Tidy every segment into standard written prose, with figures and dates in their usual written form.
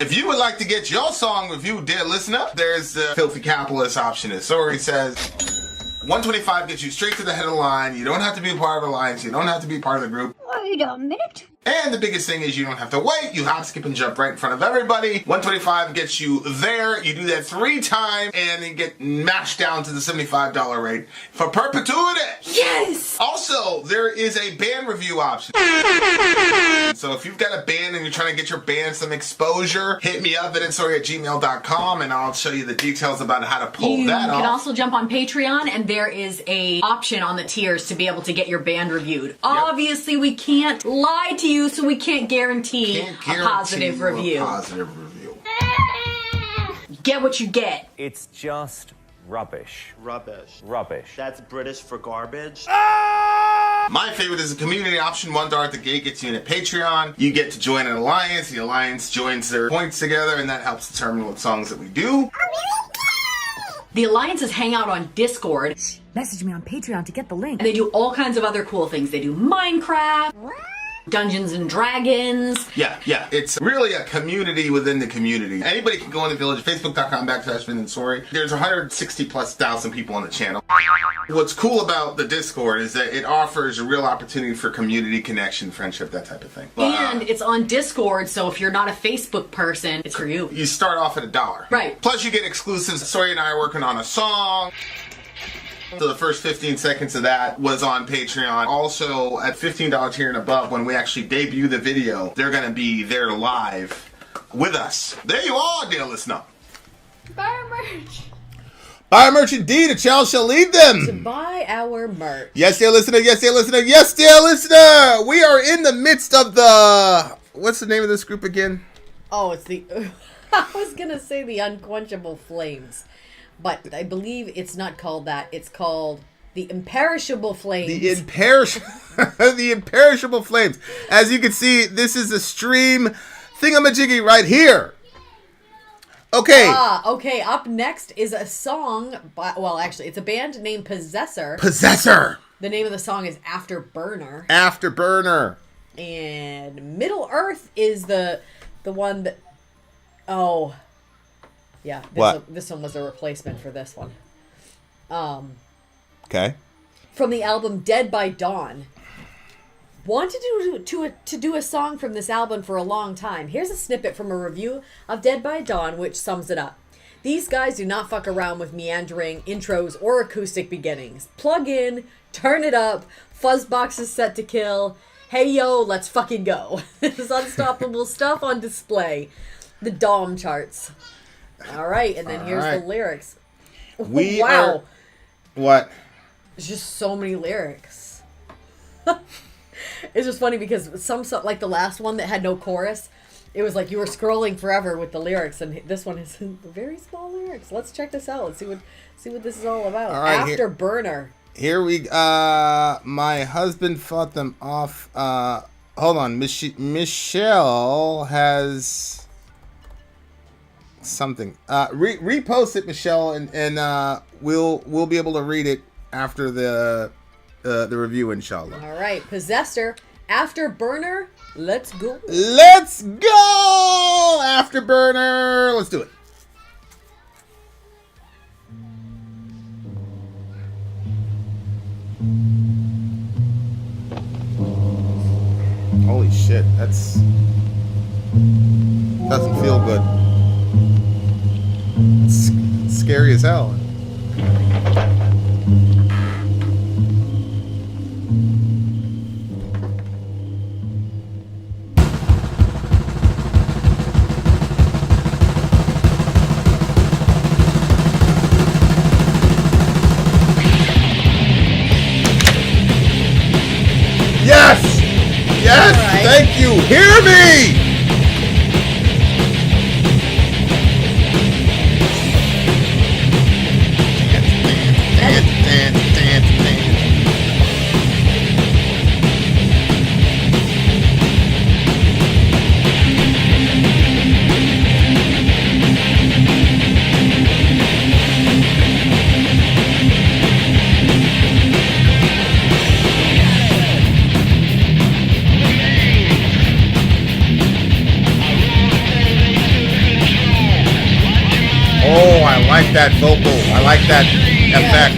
If you would like to get your song reviewed, dear listener, there's the Filthy Capitalist option. As Sori says, $125 gets you straight to the head of the line. You don't have to be a part of the alliance. You don't have to be part of the group. Wait a minute. And the biggest thing is you don't have to wait. You hop, skip, and jump right in front of everybody. $125 gets you there. You do that 3 times, and then get mashed down to the $75 rate for perpetuity. Yes! Also, there is a band review option. So if you've got a band and you're trying to get your band some exposure, hit me up at vinsori@gmail.com, and I'll show you the details about how to pull that off. You can also jump on Patreon, and there is a option on the tiers to be able to get your band reviewed. Yep. Obviously, we can't lie to you, so we can't guarantee a positive review. Get what you get. It's just rubbish. Rubbish. Rubbish. That's British for garbage. My favorite is the community option. $1 at the gate gets you in a Patreon. You get to join an alliance. The alliance joins their points together, and that helps determine what songs that we do. The alliances hang out on Discord. Message me on Patreon to get the link. And they do all kinds of other cool things. They do Minecraft, Dungeons and Dragons. Yeah. It's really a community within the community. Anybody can go in the village, facebook.com/Vin and Sori. There's 160,000+ people on the channel. What's cool about the Discord is that it offers a real opportunity for community connection, friendship, that type of thing. And it's on Discord, so if you're not a Facebook person, it's for you. You start off at $1. Right. Plus you get exclusives. Sori and I are working on a song. So the first 15 seconds of that was on Patreon. Also, at $15 tier and above, when we actually debut the video, they're going to be there live with us. There you are, dear listener. Buy our merch. Buy our merch indeed, a child shall lead them. To buy our merch. Yes, dear listener, yes, dear listener, yes, dear listener. We are in the midst of the... What's the name of this group again? Oh, it's the... I was going to say the Unquenchable Flames. But I believe it's not called that. It's called the Imperishable Flames. The Imperishable Flames. As you can see, this is a stream thingamajiggy right here. Okay. Okay. Up next is a song by, well, actually, it's a band named Possessor. Possessor. The name of the song is Afterburner. Afterburner. And Middle Earth is the one that... Oh... Yeah, this one was a replacement for this one. Okay. From the album Dead by Dawn. Wanted to do a song from this album for a long time. Here's a snippet from a review of Dead by Dawn, which sums it up. These guys do not fuck around with meandering intros or acoustic beginnings. Plug in, turn it up, fuzzbox is set to kill. Hey yo, let's fucking go. This is unstoppable stuff on display. The Dom charts. All right, and then here's the lyrics. Wow. What? There's just so many lyrics. It's just funny because some like the last one that had no chorus, it was like you were scrolling forever with the lyrics, and this one has very small lyrics. Let's check this out. Let's see what this is all about. All right, Afterburner. Here we my husband fought them off. Hold on. Michelle has something. Repost it, Michelle, and we'll be able to read it after the review, inshallah. All right, Possessor, Afterburner, let's go. Let's go, Afterburner. Let's do it. Holy shit, doesn't feel good. It's scary as hell. Yes! Yes! Right. Thank you! Hear me! I like that vocal. I like that effect.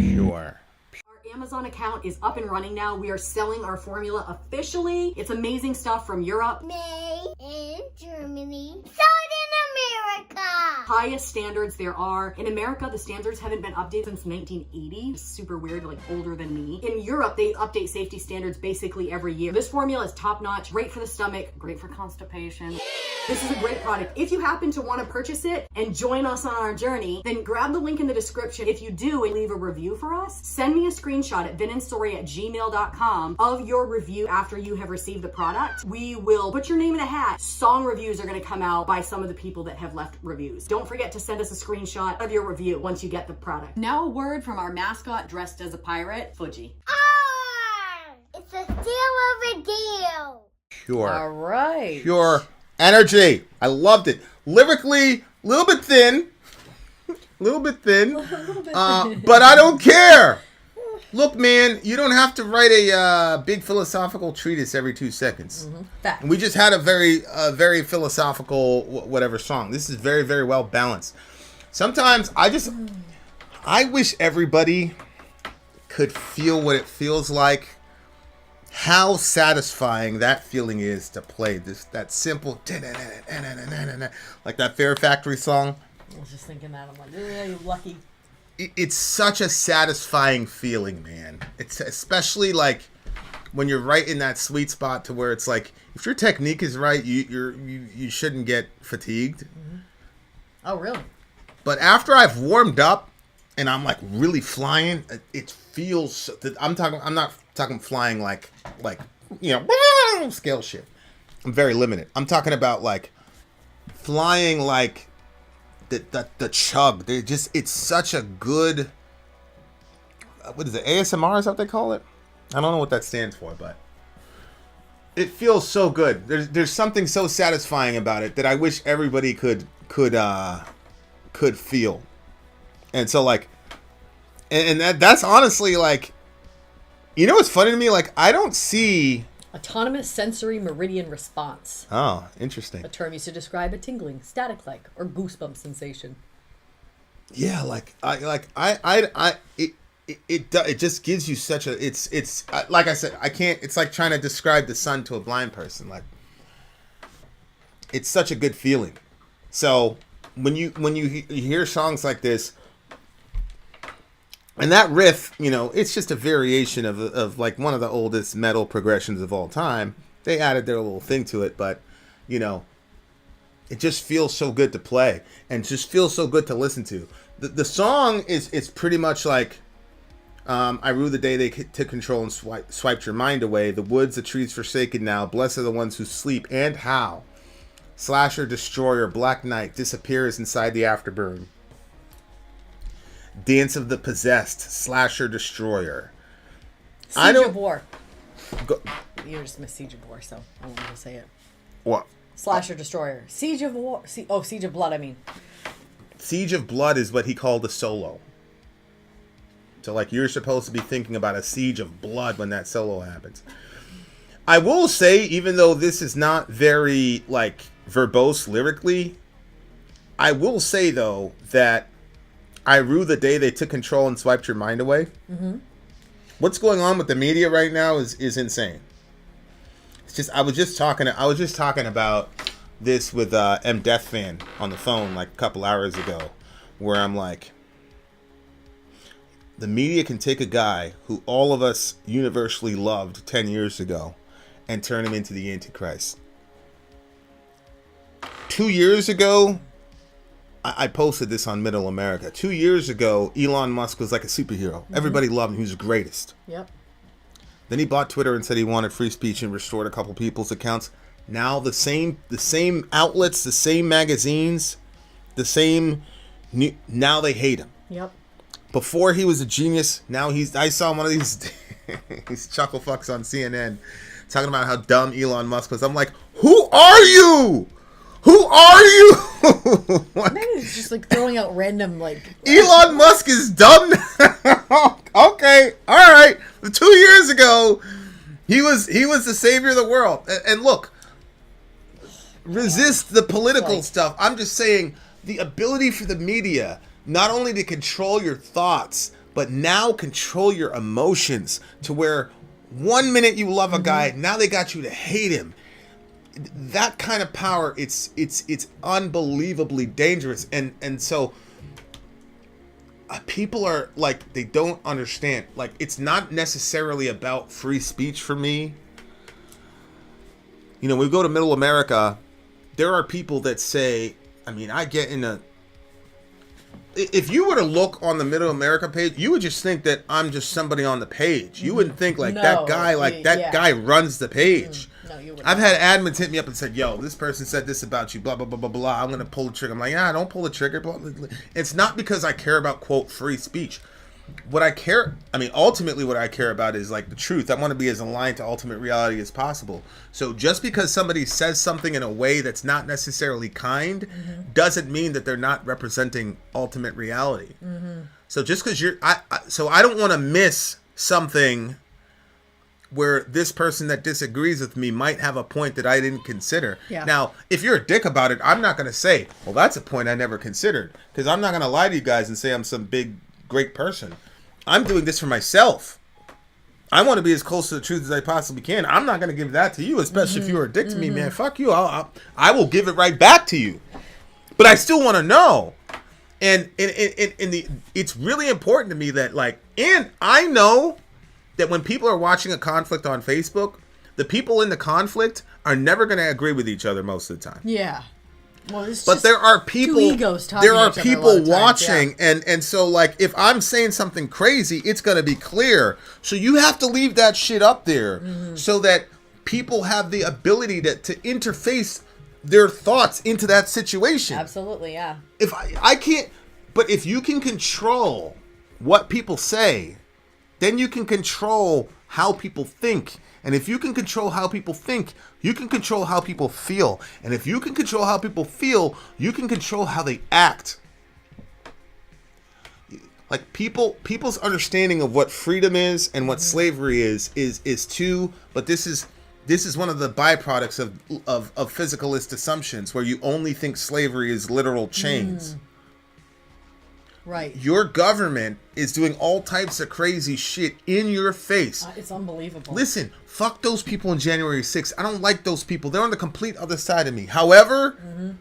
Pure. Our Amazon account is up and running now. We are selling our formula officially. It's amazing stuff from Europe. Made in Germany. Sold in America. Highest standards there are. In America, the standards haven't been updated since 1980. It's super weird, like older than me. In Europe, they update safety standards basically every year. This formula is top notch, great for the stomach, great for constipation. This is a great product. If you happen to want to purchase it and join us on our journey, then grab the link in the description. If you do and leave a review for us, send me a screenshot at vinandsori@gmail.com of your review after you have received the product. We will put your name in a hat. Song reviews are going to come out by some of the people that have left reviews. Don't forget to send us a screenshot of your review once you get the product. Now a word from our mascot dressed as a pirate, Fuji. It's a deal of a deal. Pure. All right. Pure energy. I loved it. Lyrically, a little bit thin. But I don't care. Look, man, you don't have to write a big philosophical treatise every 2 seconds. Fact. And we just had a very philosophical whatever song. This is very, very well balanced. Sometimes I wish everybody could feel what it feels like. How satisfying that feeling is to play that simple like that Fair Factory song. I was just thinking that. I'm like, yeah, you're lucky. It's such a satisfying feeling, man. It's especially like when you're right in that sweet spot to where it's like if your technique is right, you shouldn't get fatigued. Oh, really? But after I've warmed up and I'm like really flying, it feels. I'm not talking flying like scale shit. I'm very limited. I'm talking about like flying like the chug. It's such a good. What is it? ASMR is that what they call it? I don't know what that stands for, but it feels so good. There's something so satisfying about it that I wish everybody could feel. And so like, and that's honestly like, you know what's funny to me? Like I don't see Autonomous sensory meridian response. Oh, interesting. A term used to describe a tingling, static-like, or goosebump sensation. Yeah, it just gives you such a it's like I said, I can't. It's like trying to describe the sun to a blind person. Like it's such a good feeling. So when you hear songs like this, and that riff, you know, it's just a variation of like one of the oldest metal progressions of all time. They added their little thing to it, but you know, it just feels so good to play and just feels so good to listen to. The song is pretty much like, I rue the day they took control and swiped your mind away. The woods, the trees forsaken now. Blessed are the ones who sleep. And how? Slasher, Destroyer, Black Knight disappears inside the Afterburn. Dance of the Possessed, Slasher, Destroyer. Siege of War. Go, You just missed Siege of War, so I wanted to say it. what? Slasher Destroyer. Siege of War. Siege of Blood, I mean. Siege of Blood is what he called a solo. So, like, you're supposed to be thinking about a siege of blood when that solo happens. I will say, even though this is not very, like, verbose lyrically, I will say, though, that I rue the day they took control and swiped your mind away. Mm-hmm. What's going on with the media right now is insane. It's just, I was just talking about this with M. Death Fan on the phone, like, a couple hours ago, where I'm like, the media can take a guy who all of us universally loved 10 years ago and turn him into the Antichrist. 2 years ago, I posted this on Middle America. 2 years ago, Elon Musk was like a superhero. Mm-hmm. Everybody loved him. He was the greatest. Yep. Then he bought Twitter and said he wanted free speech and restored a couple people's accounts. Now the same outlets, the same magazines, now they hate him. Yep. Before he was a genius, now I saw one of these chuckle fucks on CNN talking about how dumb Elon Musk was. I'm like, who are you? Who are you? Maybe it's just like throwing out random like. Elon Musk is dumb. Okay, all right. 2 years ago, he was the savior of the world. And look, resist the political stuff. I'm just saying the ability for the media not only to control your thoughts, but now control your emotions to where 1 minute you love a guy, now they got you to hate him. That kind of power, it's unbelievably dangerous. And so people are like, they don't understand. Like, it's not necessarily about free speech for me. You know, we go to Middle America, there are people that say, I mean, I get in a, if you were to look on the Middle America page, you would just think that I'm just somebody on the page. You wouldn't think like that guy runs the page. No, you wouldn't. I've had admins hit me up and said, yo, this person said this about you, blah, blah, blah, blah, blah. I'm going to pull the trigger. I'm like, yeah, don't pull the trigger. Blah, blah, blah. It's not because I care about, quote, free speech. Ultimately what I care about is like the truth. I want to be as aligned to ultimate reality as possible. So just because somebody says something in a way that's not necessarily kind doesn't mean that they're not representing ultimate reality. So just because I don't want to miss something where this person that disagrees with me might have a point that I didn't consider. Yeah. Now, if you're a dick about it, I'm not going to say, well, that's a point I never considered, because I'm not going to lie to you guys and say I'm some big great person. I'm doing this for myself. I want to be as close to the truth as I possibly can. I'm not going to give that to you, especially if you're a dick to me, man. Fuck you. I will give it right back to you. But I still want to know. And it's really important to me that, like, and I know that when people are watching a conflict on Facebook, the people in the conflict are never going to agree with each other most of the time. Yeah. Well, it's but there are people. Two egos talking there are to each other people a lot of times, watching, and so like if I'm saying something crazy, it's gonna be clear. So you have to leave that shit up there so that people have the ability to interface their thoughts into that situation. Absolutely, yeah. If I can't, but if you can control what people say, then you can control how people think. And if you can control how people think, you can control how people feel. And if you can control how people feel, you can control how they act. Like people's understanding of what freedom is and what slavery is too, but this is one of the byproducts of physicalist assumptions where you only think slavery is literal chains. Right. Your government is doing all types of crazy shit in your face. It's unbelievable. Listen, fuck those people on January 6th. I don't like those people. They're on the complete other side of me. However,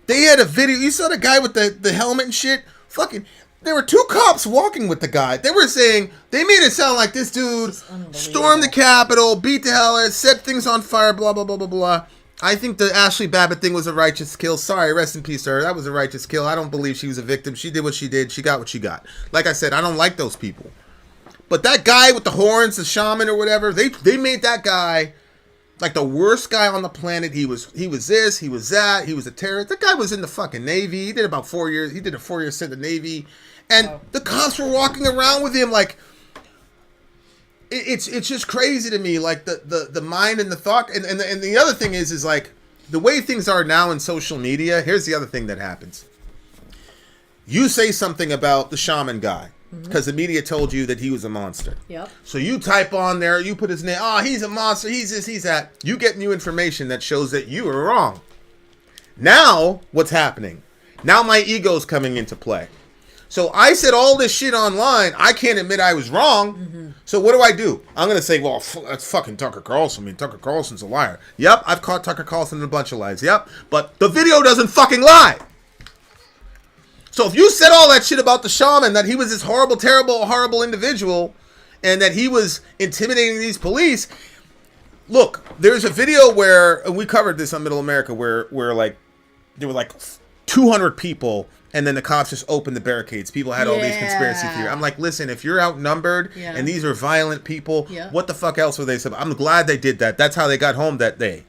They had a video. You saw the guy with the helmet and shit? Fucking, there were 2 cops walking with the guy. They were saying, they made it sound like this dude stormed the Capitol, beat the hell out, set things on fire, blah, blah, blah, blah, blah. I think the Ashley Babbitt thing was a righteous kill. Sorry, rest in peace to her. That was a righteous kill. I don't believe she was a victim. She did what she did. She got what she got. Like I said, I don't like those people. But that guy with the horns, the shaman or whatever, they made that guy like the worst guy on the planet. He was this, he was that, he was a terrorist. That guy was in the fucking Navy. He did about 4 years. He did a 4-year stint in the Navy. And the cops were walking around with him like, it's just crazy to me, like the mind and the thought. And the other thing is like, the way things are now in social media, here's the other thing that happens. You say something about the shaman guy, because the media told you that he was a monster. Yep. So you type on there, you put his name, oh, he's a monster, he's this, he's that. You get new information that shows that you are wrong. Now, what's happening? Now my ego's coming into play. So I said all this shit online. I can't admit I was wrong. So what do? I'm going to say, well, that's fucking Tucker Carlson. I mean, Tucker Carlson's a liar. Yep, I've caught Tucker Carlson in a bunch of lies. Yep, but the video doesn't fucking lie. So if you said all that shit about the shaman, that he was this horrible, terrible, horrible individual, and that he was intimidating these police, look, there's a video where, and we covered this on Middle America, where like, there were like 200 people, and then the cops just opened the barricades. People had all these conspiracy theories. I'm like, listen, if you're outnumbered and these are violent people, what the fuck else were they saying? I'm glad they did that. That's how they got home that day.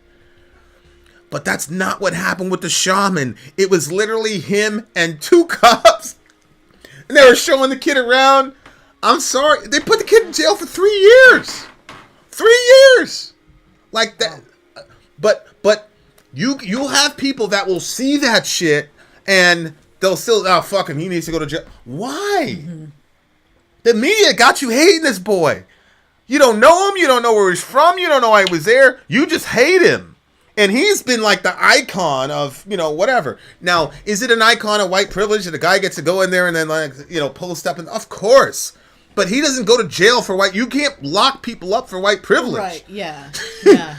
But that's not what happened with the shaman. It was literally him and 2 cops. And they were showing the kid around. I'm sorry. They put the kid in jail for 3 years. 3 years. Like that. But you'll have people that will see that shit and they'll still, oh, fuck him, he needs to go to jail. Why? The media got you hating this boy. You don't know him, you don't know where he's from, you don't know why he was there, you just hate him. And he's been like the icon of, whatever. Now, is it an icon of white privilege that a guy gets to go in there and then, like, post up? And of course. But he doesn't go to jail for white, you can't lock people up for white privilege. Right, yeah. Yeah.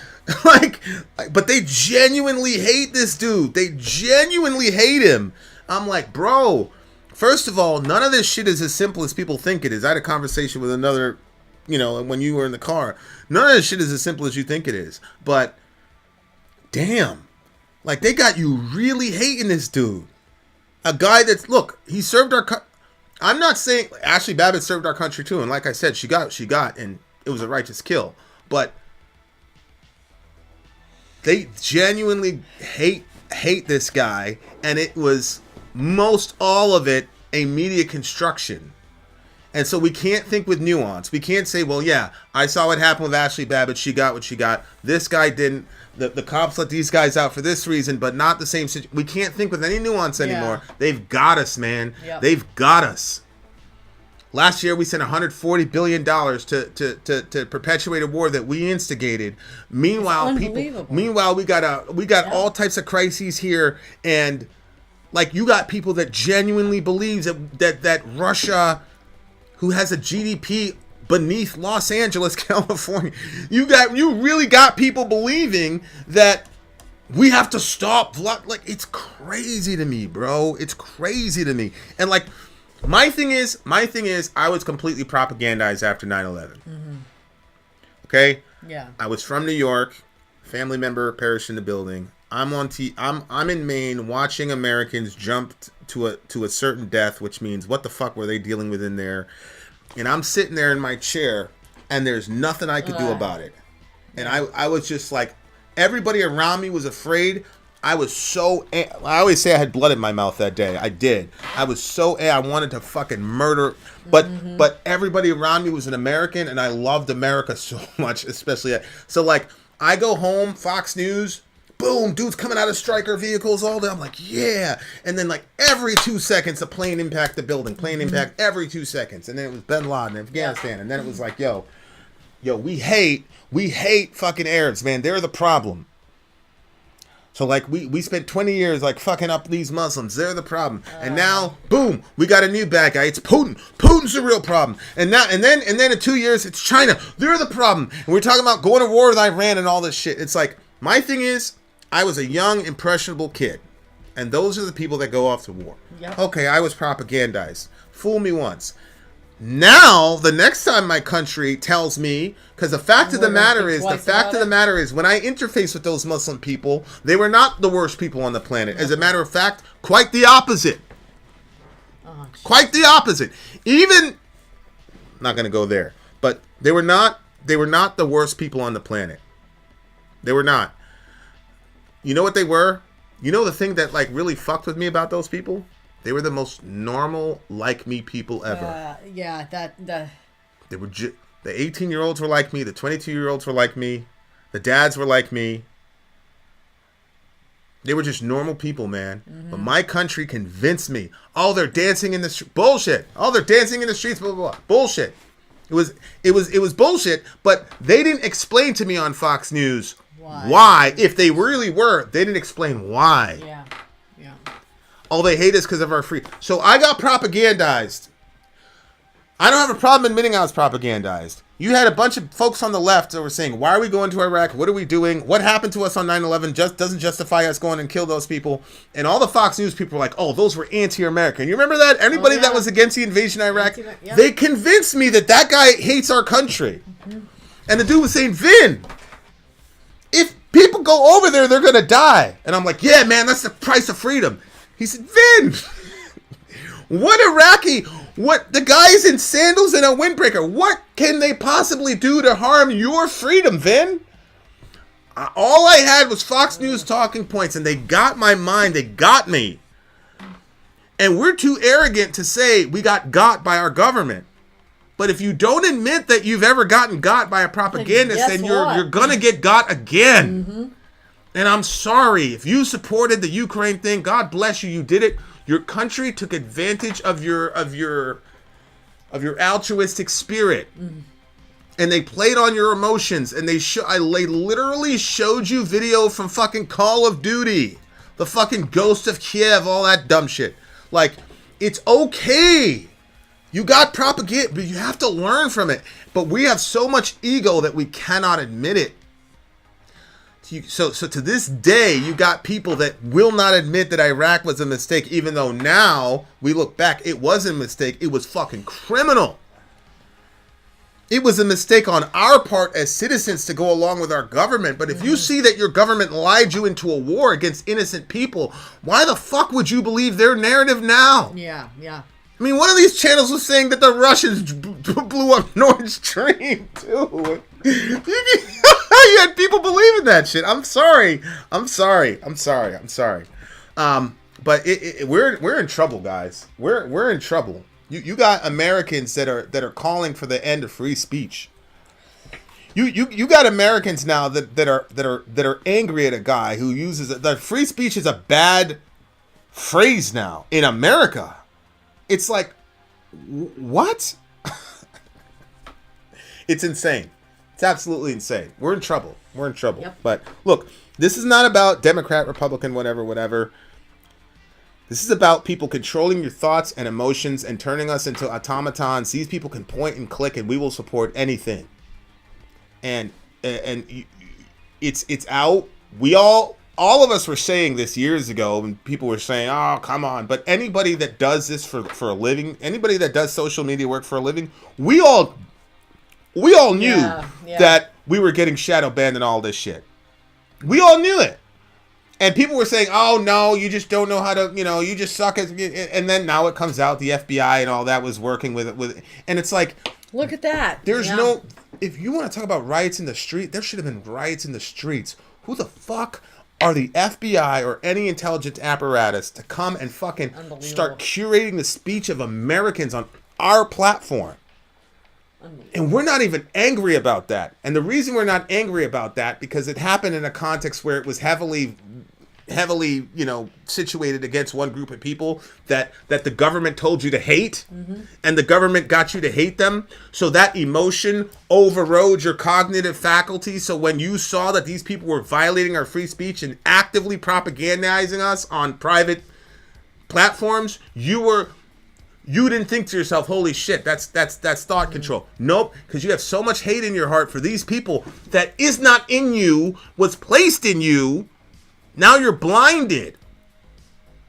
But they genuinely hate this dude. They genuinely hate him. I'm like, bro, first of all, none of this shit is as simple as people think it is. I had a conversation with another, when you were in the car. None of this shit is as simple as you think it is. But, damn, like, they got you really hating this dude. A guy that's, look, he served our I'm not saying, Ashley Babbitt served our country too. And like I said, she got, and it was a righteous kill. But they genuinely hate this guy, and it was most all of it a media construction. And so we can't think with nuance. We can't say, well, yeah, I saw what happened with Ashley Babbitt. She got what she got. This guy didn't. The cops let these guys out for this reason, but not the same situation. We can't think with any nuance anymore. Yeah. They've got us, man. Yep. They've got us. Last year, we sent $140 billion to perpetuate a war that we instigated. Meanwhile, we got all types of crises here, and like, you got people that genuinely believes that Russia, who has a GDP beneath Los Angeles, California, you really got people believing that we have to stop. Like, it's crazy to me, bro. It's crazy to me, and like. My thing is, I was completely propagandized after 9/11. Okay? Yeah. I was from New York. Family member perished in the building. I'm in Maine watching Americans jump to a certain death, which means what the fuck were they dealing with in there? And I'm sitting there in my chair, and there's nothing I could do about it. And I was just like, everybody around me was afraid. I was so... I always say I had blood in my mouth that day. I did. I was so... I wanted to fucking murder... But everybody around me was an American, and I loved America so much, especially... So, like, I go home, Fox News, boom, dudes coming out of Stryker vehicles all day. I'm like, yeah. And then, like, every 2 seconds, a plane impact the building. Plane impact every 2 seconds. And then it was Bin Laden in Afghanistan. And then it was like, yo, we hate fucking Arabs, man. They're the problem. So, like, we spent 20 years, like, fucking up these Muslims. They're the problem. And now, boom, we got a new bad guy. It's Putin. Putin's the real problem. And then in 2 years, it's China. They're the problem. And we're talking about going to war with Iran and all this shit. It's like, my thing is, I was a young, impressionable kid. And those are the people that go off to war. Yep. Okay, I was propagandized. Fool me once. Now, the next time my country tells me, because the fact of the matter is, when I interface with those Muslim people, they were not the worst people on the planet. As a matter of fact, quite the opposite. Quite the opposite. Even, not going to go there, but they were not the worst people on the planet. They were not. You know what they were? You know the thing that like really fucked with me about those people? They were the most normal, like me people ever. They were the 18-year-olds were like me. The 22-year-olds were like me. The dads were like me. They were just normal people, man. But my country convinced me. Oh, they're dancing in the streets. Bullshit. Oh, they're dancing in the streets. Blah, blah, blah. Bullshit. It was bullshit. But they didn't explain to me on Fox News why. If they really were, they didn't explain why. Yeah. Oh, they hate us because of our free. So I got propagandized. I don't have a problem admitting I was propagandized. You had a bunch of folks on the left that were saying, why are we going to Iraq? What are we doing? What happened to us on 9/11 just doesn't justify us going and kill those people. And all the Fox News people were like, oh, those were anti-American. You remember that? Anybody that was against the invasion of Iraq, they convinced me that guy hates our country. And the dude was saying, Vin, if people go over there, they're going to die. And I'm like, yeah, man, that's the price of freedom. He said, Vin, what Iraqi, the guy's in sandals and a windbreaker. What can they possibly do to harm your freedom, Vin? All I had was Fox News talking points, and they got my mind. They got me. And we're too arrogant to say we got by our government. But if you don't admit that you've ever gotten got by a propagandist, then you're going to get got again. And I'm sorry. If you supported the Ukraine thing, God bless you. You did it. Your country took advantage of your altruistic spirit. And they played on your emotions. And they literally showed you video from fucking Call of Duty. The fucking Ghost of Kiev, all that dumb shit. Like, it's okay. You got propaganda, but you have to learn from it. But we have so much ego that we cannot admit it. So to this day, you got people that will not admit that Iraq was a mistake, even though now we look back, it wasn't a mistake. It was fucking criminal. It was a mistake on our part as citizens to go along with our government. But if you see that your government lied you into a war against innocent people, why the fuck would you believe their narrative now? Yeah. I mean, one of these channels was saying that the Russians blew up Nord Stream, too. You had people believing that shit. I'm sorry. But we're in trouble, guys. We're in trouble. You got Americans that are calling for the end of free speech. You got Americans now that are angry at a guy who uses that free speech is a bad phrase now in America. It's like, what? It's insane. It's absolutely insane. We're in trouble. Yep. But look, this is not about Democrat, Republican, whatever. This is about people controlling your thoughts and emotions and turning us into automatons. These people can point and click, and we will support anything. And it's out. We all of us were saying this years ago, and people were saying, "Oh, come on!" But anybody that does this for a living, anybody that does social media work for a living, we all knew that we were getting shadow banned and all this shit. We all knew it. And people were saying, oh, no, you just don't know how to, you just suck at... And then now it comes out, the FBI and all that was working with it. And it's like... Look at that. There's no... If you want to talk about riots in the street, there should have been riots in the streets. Who the fuck are the FBI or any intelligence apparatus to come and fucking start curating the speech of Americans on our platform? And we're not even angry about that. And the reason we're not angry about that, because it happened in a context where it was heavily, situated against one group of people that the government told you to hate, and the government got you to hate them. So that emotion overrode your cognitive faculty. So when you saw that these people were violating our free speech and actively propagandizing us on private platforms, you didn't think to yourself, holy shit, that's thought control. Nope, because you have so much hate in your heart for these people that is not in you, was placed in you. Now you're blinded.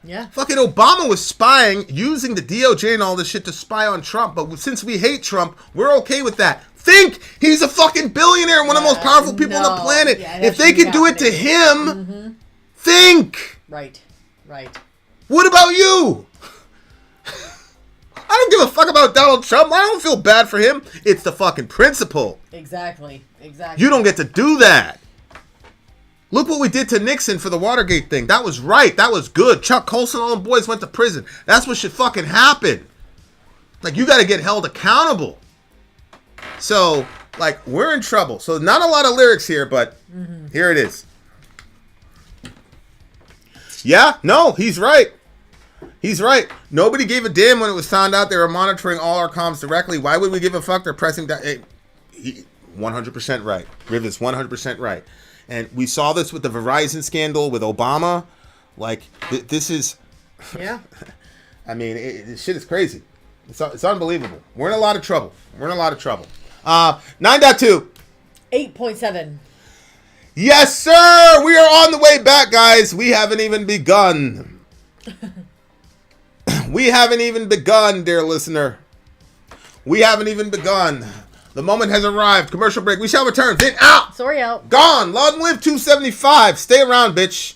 Yeah. Fucking Obama was spying, using the DOJ and all this shit to spy on Trump. But since we hate Trump, we're okay with that. Think he's a fucking billionaire, one of the most powerful people on the planet. Yeah, if they can do it to him, think. Right. What about you? I don't give a fuck about Donald Trump. I don't feel bad for him. It's the fucking principle. Exactly. You don't get to do that. Look what we did to Nixon for the Watergate thing. That was right. That was good. Chuck Colson and all them boys went to prison. That's what should fucking happen. Like, you got to get held accountable. So, like, we're in trouble. So, not a lot of lyrics here, but here it is. Yeah, no, he's right. He's right. Nobody gave a damn when it was found out they were monitoring all our comms directly. Why would we give a fuck? They're pressing down. 100% right. Riv is 100% right. And we saw this with the Verizon scandal with Obama. Like, this is... Yeah. I mean, this shit is crazy. It's unbelievable. We're in a lot of trouble. 9.2. 8.7. Yes, sir! We are on the way back, guys. We haven't even begun. We haven't even begun, dear listener. We haven't even begun. The moment has arrived. Commercial break. We shall return. Vin out. Sorry out. Gone. Long live 275. Stay around, bitch.